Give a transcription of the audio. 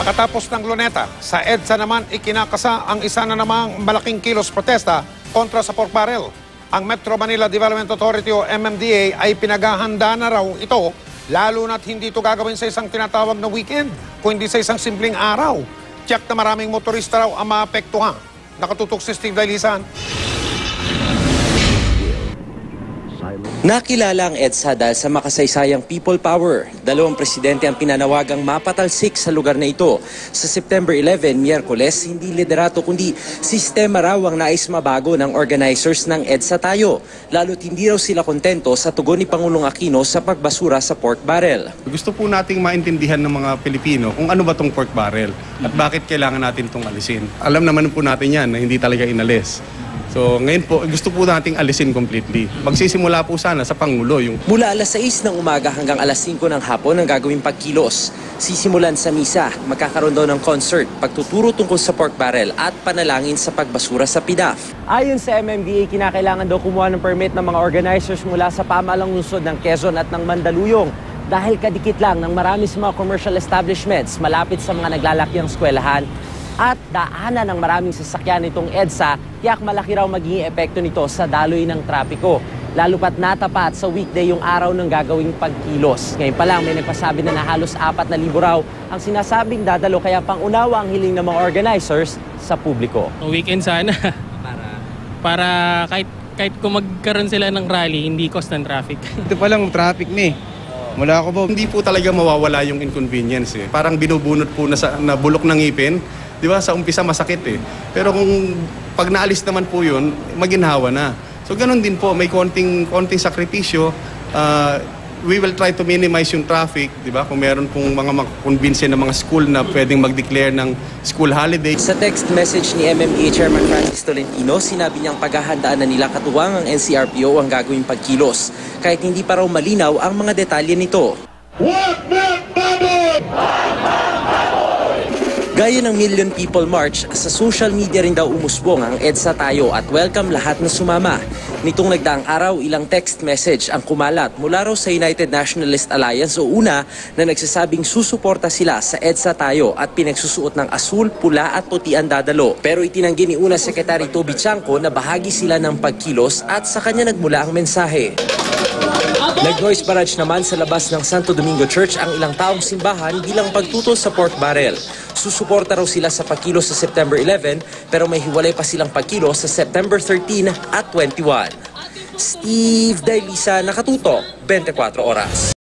Pagkatapos ng luneta, sa EDSA naman ikinakasa ang isa na namang malaking kilos protesta kontra sa pork barrel. Ang Metro Manila Development Authority o MMDA ay pinaghahanda na raw ito, lalo na't hindi ito gagawin sa isang tinatawag na weekend, kundi sa isang simpleng araw. Tiyak na maraming motorista raw ang maapektuhan. Nakatutok si Steve Dailisan. Nakilala ang EDSA dahil sa makasaysayang people power. Dalawang presidente ang pinanawagang mapatalsik sa lugar na ito. Sa September 11, Miyerkules, hindi liderato kundi sistema raw ang nais mabago ng organizers ng EDSA tayo. Lalo't hindi raw sila kontento sa tugon ni Pangulong Aquino sa pagbasura sa pork barrel. Gusto po nating maintindihan ng mga Pilipino kung ano ba tong pork barrel at bakit kailangan natin itong alisin. Alam naman po natin yan na hindi talaga inalis. So ngayon po, gusto po nating alisin completely. Magsisimula po sana sa Pangulo. Mula alas 6 ng umaga hanggang alas 5 ng hapon ang gagawing pagkilos. Sisimulan sa misa, magkakaroon daw ng concert, pagtuturo tungkol sa pork barrel at panalangin sa pagbasura sa PDAF. Ayon sa MMDA, kinakailangan daw kumuha ng permit ng mga organizers mula sa pamahalang lungsod ng Quezon at ng Mandaluyong. Dahil kadikit lang ng marami sa mga commercial establishments malapit sa mga naglalakiang eskwelahan at daanan ng maraming sasakyan nitong EDSA, tiyak malaki raw magiging epekto nito sa daloy ng trapiko. Lalo pat natapat sa weekday yung araw ng gagawing pagkilos. Ngayon pa lang may nagpasabi na halos 4,000 raw ang sinasabing dadalo, kaya pangunawa ang hiling ng mga organizers sa publiko. Weekend sana para kahit kung magkaroon sila ng rally, hindi cost ng traffic. Ito pa lang traffic na Wala ko po. Hindi po talaga mawawala yung inconvenience. Parang binubunot po na bulok ng ngipin. Di ba? Sa umpisa masakit Pero kung pag naalis naman po yun, maginhawa na. So ganun din po, may konting sakripisyo. We will try to minimize yung traffic, di ba? Kung meron pong mga makukonvince ng mga school na pwedeng mag-declare ng school holiday. Sa text message ni MMDA Chairman Francis Tolentino, sinabi niyang paghahandaan na nila katuwang ang NCRPO ang gagawing pagkilos. Kahit hindi pa raw malinaw ang mga detalye nito. Gaya ng Million People March, sa social media rin daw umusbong ang EDSA tayo at welcome lahat na sumama. Nitong nagdaang araw, ilang text message ang kumalat mula raw sa United Nationalist Alliance o UNA na nagsasabing susuporta sila sa EDSA tayo at pinagsusuot ng asul, pula at puti ang dadalo. Pero itinanggi ni UNA Secretary Toby Chanco na bahagi sila ng pagkilos at sa kanya nagmula ang mensahe. Nag-noise barrage naman sa labas ng Santo Domingo Church ang ilang taong simbahan bilang pagtutol sa pork barrel. Susuporta raw sila sa pagkilos sa September 11 pero may hiwalay pa silang pagkilos sa September 13 at 21. Steve Dailisa, Nakatutok, 24 Oras.